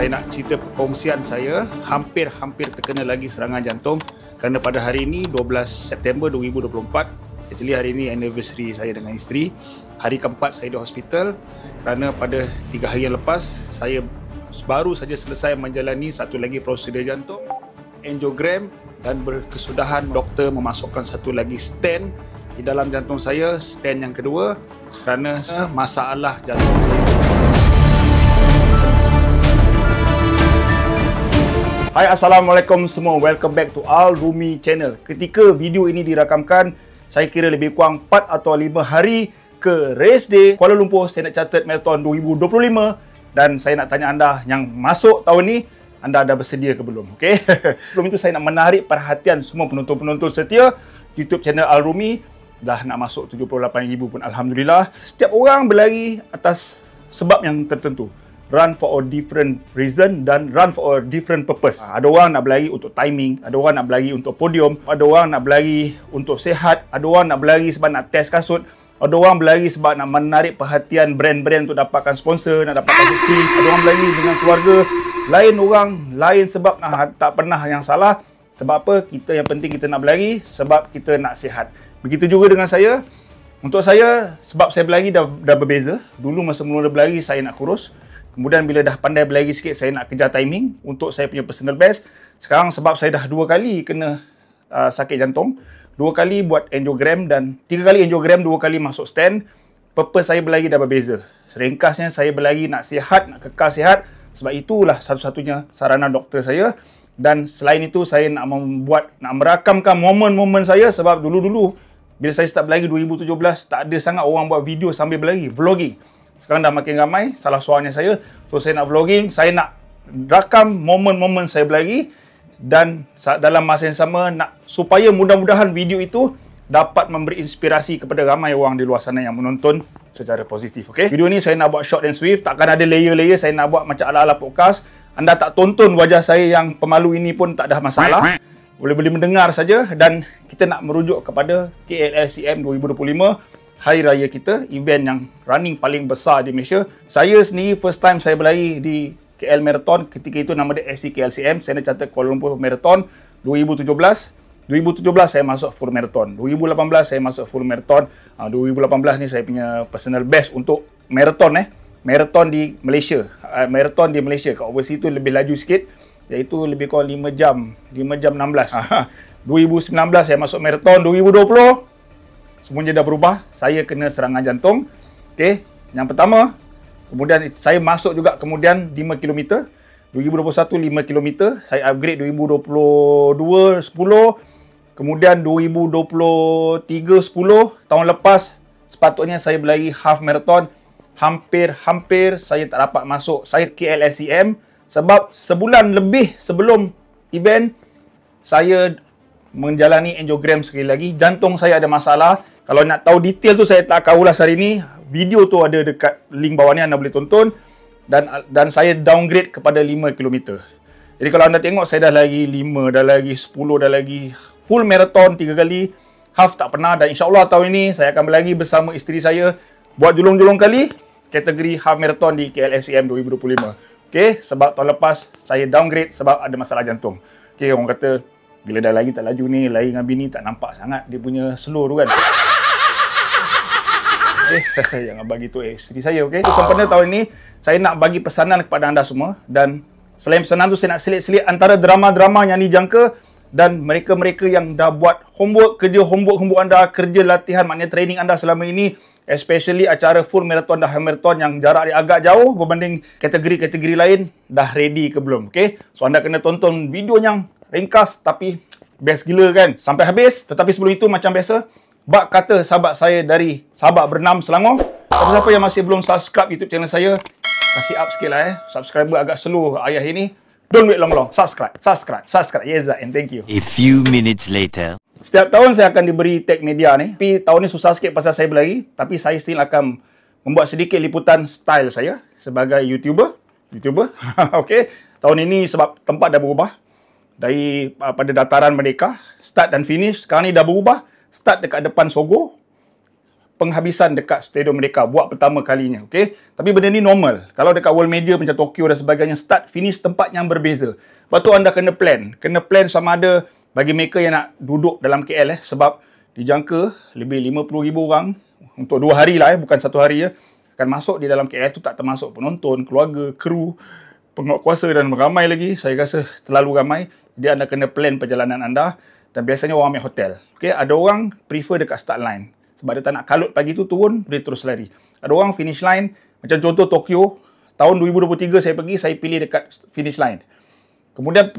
Saya nak cerita perkongsian saya hampir terkena lagi serangan jantung kerana pada hari ini 12 September 2024, actually hari ini anniversary saya dengan isteri. Hari keempat saya di hospital kerana pada 3 hari yang lepas saya baru saja selesai menjalani satu lagi prosedur jantung, angiogram, dan berkesudahan doktor memasukkan satu lagi stent di dalam jantung saya, stent yang kedua kerana masalah jantung saya. Hai, Assalamualaikum semua. Welcome back to Al Rumi Channel. Ketika video ini dirakamkan, saya kira lebih kurang 4 atau 5 hari ke race day Kuala Lumpur Standard Chartered Marathon 2025. Dan saya nak tanya anda yang masuk tahun ni, anda dah bersedia ke belum? Okay? Sebelum itu saya nak menarik perhatian semua penonton-penonton setia YouTube channel Al Rumi. Dah nak masuk 78,000 pun Alhamdulillah. Setiap orang berlari atas sebab yang tertentu. Run for a different reason dan run for a different purpose. Ada orang nak berlari untuk timing, ada orang nak berlari untuk podium, ada orang nak berlari untuk sihat, ada orang nak berlari sebab nak test kasut, ada orang berlari sebab nak menarik perhatian brand-brand untuk dapatkan sponsor, nak dapatkan sukses, ada orang berlari dengan keluarga, lain orang, lain sebab tak pernah yang salah. Sebab apa? Kita yang penting kita nak berlari sebab kita nak sihat. Begitu juga dengan saya. Untuk saya, sebab saya berlari dah berbeza. Dulu masa mula berlari saya nak kurus. Kemudian bila dah pandai berlari sikit, saya nak kejar timing untuk saya punya personal best. Sekarang sebab saya dah 2 kali kena sakit jantung, 2 kali buat angiogram dan 3 kali angiogram, 2 kali masuk stent. Purpose saya berlari dah berbeza. Ringkasnya saya berlari nak sihat, nak kekal sihat. Sebab itulah satu-satunya saranan doktor saya. Dan selain itu saya nak merakamkan momen-momen saya sebab dulu-dulu bila saya start berlari 2017, tak ada sangat orang buat video sambil berlari, vlogging. Sekarang dah makin ramai, salah suaranya saya. So saya nak vlogging, saya nak rakam momen-momen saya berlari dan dalam masa yang sama nak supaya mudah-mudahan video itu dapat memberi inspirasi kepada ramai orang di luar sana yang menonton secara positif. Okay? Video ni saya nak buat short and swift, takkan ada layer-layer. Saya nak buat macam ala-ala podcast. Anda tak tonton wajah saya yang pemalu ini pun tak ada masalah. Boleh mendengar saja. Dan kita nak merujuk kepada KLCM 2025. Hari Raya kita, event yang running paling besar di Malaysia. Saya sendiri first time saya berlari di KL Marathon, ketika itu nama dia SCKLCM, Standard Chartered Kuala Lumpur Marathon 2017. 2017 saya masuk full marathon. 2018 saya masuk full marathon. 2018 ni saya punya personal best untuk marathon marathon di Malaysia. Marathon di Malaysia kat overseas tu lebih laju sikit, iaitu lebih kurang 5 jam 16. 2019 saya masuk marathon. 2020 semuanya dah berubah. Saya kena serangan jantung. Okey, yang pertama. Kemudian saya masuk juga kemudian 5 km. 2021 5 km. Saya upgrade 2022 10. Kemudian 2023 10. Tahun lepas sepatutnya saya berlari half marathon. Hampir saya tak dapat masuk. Saya KLCM sebab sebulan lebih sebelum event saya menjalani angiogram sekali lagi. Jantung saya ada masalah. Kalau nak tahu detail tu saya tak akan ulas hari ni. Video tu ada dekat link bawah ni, anda boleh tonton. Dan saya downgrade kepada 5 km. Jadi kalau anda tengok saya dah lagi 5, dah lagi 10, dah lagi full marathon 3 kali. Half tak pernah. Dan insyaAllah tahun ini saya akan berlari bersama isteri saya. Buat julung-julung kali kategori half marathon di KLCM 2025. Okay, sebab tahun lepas saya downgrade sebab ada masalah jantung. Okay, orang kata bila dah lagi tak laju ni, lari dengan bini tak nampak sangat dia punya slow tu kan. Okay, jangan bagi tu isteri saya. Okay, so sempena tahun ini saya nak bagi pesanan kepada anda semua. Dan selain pesanan tu saya nak selit-selit antara drama-drama yang dijangka dan mereka-mereka yang dah buat homework anda, kerja latihan, maknanya training anda selama ini, especially acara full marathon dan half marathon yang jarak dia agak jauh berbanding kategori-kategori lain, dah ready ke belum? Okay, so anda kena tonton video yang ringkas tapi best gila kan sampai habis. Tetapi sebelum itu macam biasa, bak kata sahabat saya dari Sabak Bernam Selangor, siapa-siapa yang masih belum subscribe YouTube channel saya, kasih up sikit lah subscriber agak slow ayah ini. Don't wait long-long, subscribe. Yes, and thank you. A few minutes later. Setiap tahun saya akan diberi tag media ni. Tapi tahun ni susah sikit pasal saya berlari. Tapi saya still akan membuat sedikit liputan style saya sebagai YouTuber. Okay. Tahun ini sebab tempat dah berubah. Dari pada dataran Merdeka, start dan finish. Sekarang ni dah berubah. Start dekat depan Sogo. penghabisan dekat Stadium Merdeka buat pertama kalinya, okey. Tapi benda ni normal. Kalau dekat World Major macam Tokyo dan sebagainya, start finish tempat yang berbeza. Lepas tu anda kena plan sama ada bagi mereka yang nak duduk dalam KL sebab dijangka lebih 50,000 orang untuk 2 hari lah bukan 1 hari akan masuk di dalam KL tu, tak termasuk penonton, keluarga, kru, penguatkuasa dan ramai lagi. Saya rasa terlalu ramai. Jadi anda kena plan perjalanan anda dan biasanya orang ambil hotel. Okey, ada orang prefer dekat start line sebab dia tak nak kalut pagi tu turun, dia terus lari. Ada orang finish line, macam contoh Tokyo, tahun 2023 saya pergi, saya pilih dekat finish line. Kemudian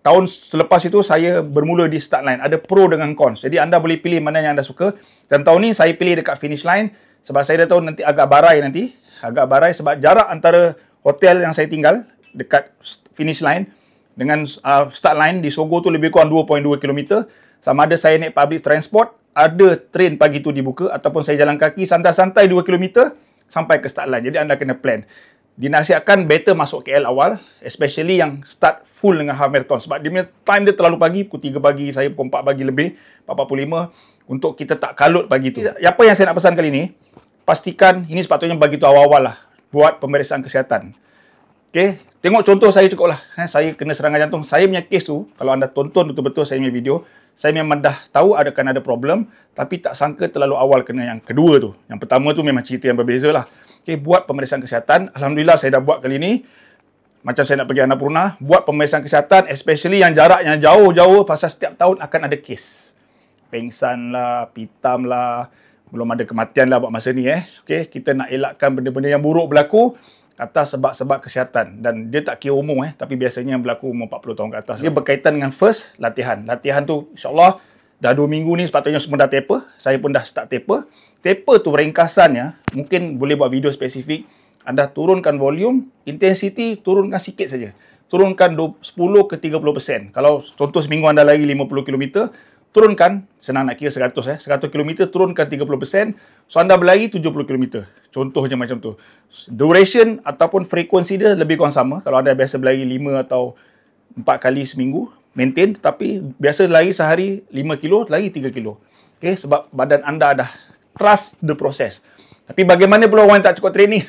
tahun selepas itu saya bermula di start line. Ada pro dengan cons. Jadi anda boleh pilih mana yang anda suka. Dan tahun ni saya pilih dekat finish line sebab saya dah tahu nanti agak barai sebab jarak antara hotel yang saya tinggal dekat finish line dengan start line di Sogo tu lebih kurang 2.2 km. Sama ada saya naik public transport, ada train pagi tu dibuka, ataupun saya jalan kaki santai-santai 2 km sampai ke start line. Jadi anda kena plan. Dinasihatkan better masuk KL awal, especially yang start full dengan half marathon sebab dia time dia terlalu pagi, pukul 3 pagi, saya pukul 4 pagi lebih, 4.45 untuk kita tak kalut pagi tu. Apa yang saya nak pesan kali ni, pastikan ini sepatutnya bagi tu awal-awal lah, buat pemeriksaan kesihatan. Okay, tengok contoh saya cukup lah. Saya kena serangan jantung, saya punya kes tu, kalau anda tonton betul-betul saya punya video, saya memang dah tahu akan ada problem, tapi tak sangka terlalu awal kena yang kedua tu. Yang pertama tu memang cerita yang berbeza lah. Okay, buat pemeriksaan kesihatan. Alhamdulillah saya dah buat kali ni. Macam saya nak pergi Annapurna, buat pemeriksaan kesihatan, especially yang jaraknya jauh-jauh, pasal setiap tahun akan ada kes. Pengsan lah, pitam lah, belum ada kematian lah buat masa ni. Okay, kita nak elakkan benda-benda yang buruk berlaku atas sebab-sebab kesihatan. Dan dia tak kira umur, tapi biasanya yang berlaku umur 40 tahun ke atas. Dia berkaitan dengan first, latihan. Latihan tu insyaAllah dah 2 minggu ni sepatutnya semua dah taper. Saya pun dah start taper. Taper tu ringkasannya, mungkin boleh buat video spesifik. Anda turunkan volume, intensity turunkan sikit saja. Turunkan 10 ke 30%. Kalau contoh seminggu anda lari 50 km, turunkan, senang nak kira 100 km, turunkan 30%. So anda berlari 70 km. Contohnya macam tu. Duration ataupun frekuensi dia lebih kurang sama. Kalau anda biasa berlari 5 atau 4 kali seminggu, maintain. Tapi biasa lari sehari 5 kilo, lari 3 kilo. Okay, sebab badan anda dah trust the process. Tapi bagaimana pula orang yang tak cukup training?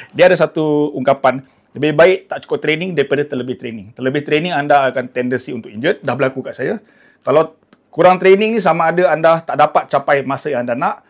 Dia ada satu ungkapan, lebih baik tak cukup training daripada terlebih training. Terlebih training anda akan tendency untuk injured. Dah berlaku kat saya. Kalau kurang training ni sama ada anda tak dapat capai masa yang anda nak,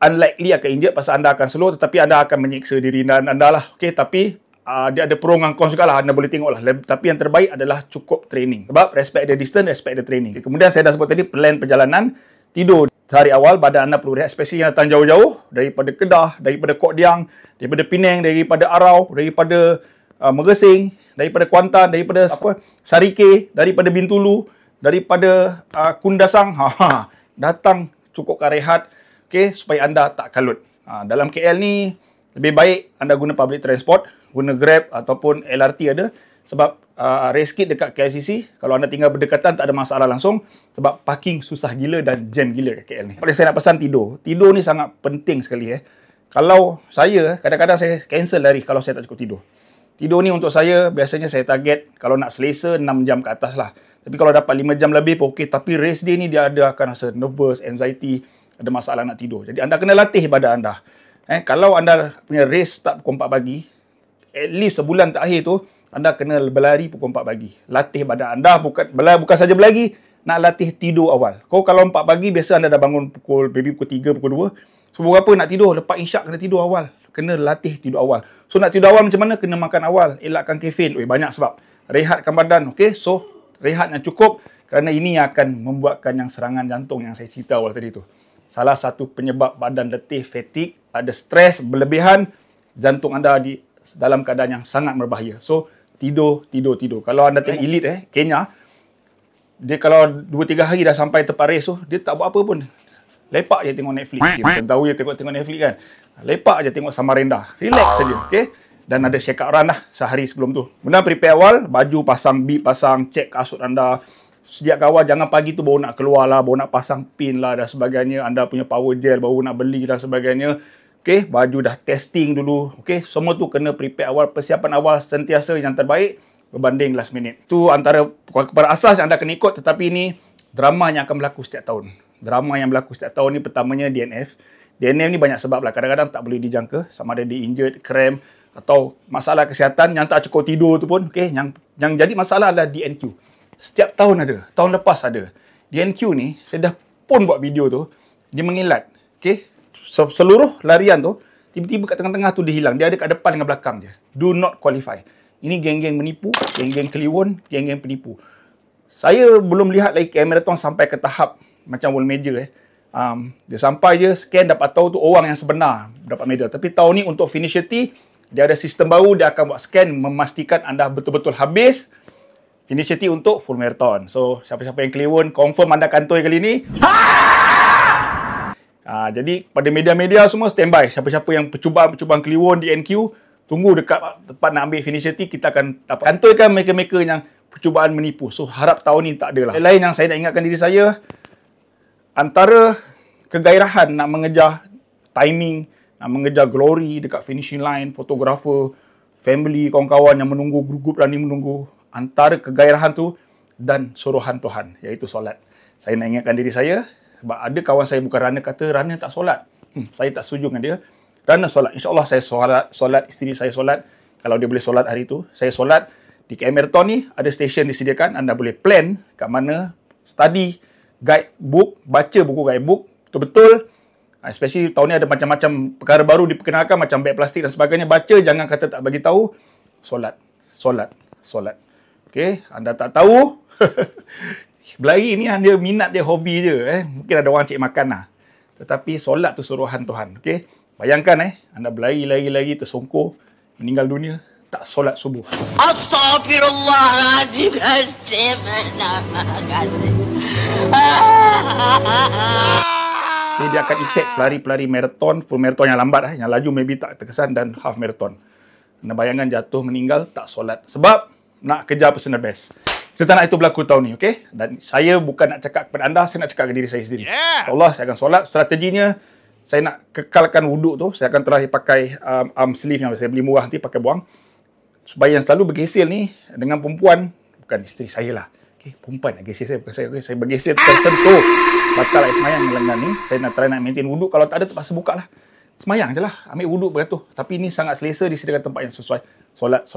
unlikely akan injured pasal anda akan slow, tetapi anda akan menyiksa diri anda lah. Okay, tapi dia ada pro dengan cons juga lah. Anda boleh tengok lah. Tapi yang terbaik adalah cukup training. Sebab respect the distance, respect the training. Okay, kemudian saya dah sebut tadi, plan perjalanan, tidur sehari awal, badan anda perlu rehat, especially yang datang jauh-jauh, daripada Kedah, daripada Kok Diang, daripada Penang, daripada Arau, daripada Mersing, daripada Kuantan, daripada Sarike, daripada Bintulu, daripada Kundasang. Datang cukupkan rehat, okay, supaya anda tak kalut. Dalam KL ni, lebih baik anda guna public transport, guna Grab ataupun LRT ada, sebab race kit dekat KLCC, kalau anda tinggal berdekatan tak ada masalah langsung, sebab parking susah gila dan jam gila kat KL ni. Saya nak pesan tidur. Tidur ni sangat penting sekali. Kalau saya, kadang-kadang saya cancel lari kalau saya tak cukup tidur. Tidur ni untuk saya, biasanya saya target, kalau nak selesa 6 jam ke atas lah. Tapi kalau dapat 5 jam lebih pun okey. Tapi race day ni dia ada akan rasa nervous, anxiety, ada masalah nak tidur. Jadi anda kena latih badan anda. Kalau anda punya race start pukul 4 pagi, at least sebulan terakhir tu, anda kena berlari pukul 4 pagi. Latih badan anda, bukan saja berlari, nak latih tidur awal. Kalau 4 pagi, biasa anda dah bangun pukul 3, pukul 2. So, berapa nak tidur? Lepas isyak kena tidur awal. Kena latih tidur awal. So, nak tidur awal macam mana? Kena makan awal. Elakkan kafein. Banyak sebab. Rehatkan badan. Okay? So, rehat yang cukup. Kerana ini yang akan membuatkan yang serangan jantung yang saya cerita awal tadi tu. Salah satu penyebab badan letih, fatigue, ada stres berlebihan, jantung anda di dalam keadaan yang sangat berbahaya. So, tidur. Kalau anda tengok elite Kenya, dia kalau 2-3 hari dah sampai tempat race tu, dia tak buat apa pun. Lepak je tengok Netflix. Kita tahu je tengok Netflix kan. Lepak je tengok Samarinda. Relax saja, okey? Dan ada check up run lah sehari sebelum tu. Kemudian prepare awal, baju pasang, bib pasang, cek kasut anda. Sediakan awal, jangan pagi tu baru nak keluar lah, baru nak pasang pin lah dan sebagainya. Anda punya power gel baru nak beli dan sebagainya. Okey, baju dah testing dulu. Okey, semua tu kena prepare awal, persiapan awal sentiasa yang terbaik berbanding last minute. Tu antara kepada asas yang anda kena ikut, tetapi ini drama yang akan berlaku setiap tahun. drama yang berlaku setiap tahun ni. Pertamanya DNF. DNF ni banyak sebab lah. Kadang-kadang tak boleh dijangka. Sama ada di injured, cramp atau masalah kesihatan yang tak cukup tidur tu pun. Okay? Yang jadi masalah adalah DNQ. Setiap tahun ada. Tahun lepas ada. DNQ ni, saya dah pun buat video tu. Dia mengilat. Okay? Seluruh larian tu, tiba-tiba kat tengah-tengah tu dia hilang. Dia ada kat depan dengan belakang je. Do not qualify. Ini geng-geng menipu, geng-geng kliwon, geng-geng penipu. Saya belum lihat lagi KM Marathon sampai ke tahap macam World Major. Dia sampai je, scan dapat tahu tu orang yang sebenar dapat medal. Tapi tahun ni untuk finisher T, dia ada sistem baru, dia akan buat scan memastikan anda betul-betul habis finisher T untuk full marathon. So, siapa-siapa yang kliwon, confirm anda kantoi kali ni. Jadi, pada media-media semua standby. Siapa-siapa yang percubaan kliwon di NQ, tunggu dekat tempat nak ambil finisher T, kita akan dapat kantoikan mereka-mereka yang percubaan menipu. So, harap tahun ni tak ada lah. Lain yang saya nak ingatkan diri saya, antara kegairahan nak mengejar timing, nak mengejar glory dekat finishing line, fotografer, family, kawan-kawan yang menunggu, grup running menunggu, antara kegairahan tu dan suruhan Tuhan, iaitu solat. Saya nak ingatkan diri saya, sebab ada kawan saya bukan runner kata runner tak solat. Saya tak setuju dengan dia. Runner solat. InsyaAllah saya solat, isteri saya solat. Kalau dia boleh solat hari tu, saya solat. Di KM Marathon ni, ada stesen disediakan. Anda boleh plan kat mana, study, guide book, baca buku guide book, betul-betul. Especially tahun ni ada macam-macam perkara baru diperkenalkan, macam beg plastik dan sebagainya. Baca, jangan kata tak bagi tahu. Solat. Okay, anda tak tahu. Berlari ni dia minat dia, hobi je. Mungkin ada orang cik makan lah. Tetapi solat tu suruhan Tuhan. Okay, bayangkan anda berlari, tersongkor, meninggal dunia, tak solat subuh. Astaghfirullahaladzim. Jadi dia akan efek pelari-pelari marathon, full marathon yang lambat, yang laju maybe tak terkesan, dan half marathon. Anda bayangkan jatuh, meninggal, tak solat. Sebab nak kejar personal best. Kita tak nak itu berlaku tahun ni, okay? Dan saya bukan nak cakap kepada anda, saya nak cakap kepada diri saya sendiri. InsyaAllah saya akan solat. Strateginya, saya nak kekalkan wuduk tu. Saya akan terakhir pakai arm sleeve yang saya beli murah nanti, pakai buang. Supaya yang selalu bergesil ni, dengan perempuan, bukan isteri saya lah. Okay, perempuan nak gesil saya, bukan saya. Okay? Saya bergesil tersentuh. Batal air semayang lengan ni. Saya nak try nak maintain wuduk. Kalau tak ada, terpaksa buka lah. Semayang je lah. Ambil wuduk beratur. Tapi ini sangat selesa, disediakan tempat yang sesuai. Solat.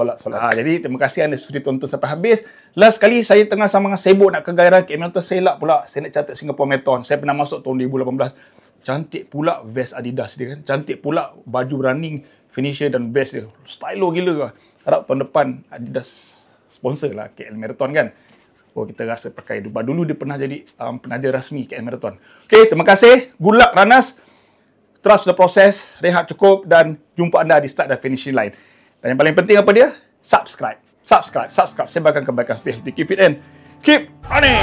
Jadi, terima kasih anda sudi tonton sampai habis. Last kali, saya tengah sama sibuk nak kegairahan KM Marathon. Saya elak pula. Saya nak catat Singapore Marathon. Saya pernah masuk tahun 2018. Cantik pula vest Adidas dia kan. Cantik pula baju running, finisher dan vest dia. Stylo gila lah. Harap tahun depan Adidas sponsor lah KL Marathon kan. Oh, kita rasa pakai. Dulu dia pernah jadi penaja rasmi KL Marathon. Okay, terima kasih. Good luck runners. Trust the process. Rehat cukup dan jumpa anda di start dan finishing line. Dan yang paling penting apa dia? Subscribe. Sebarkan kebaikan. Stay healthy, keep fit and keep running.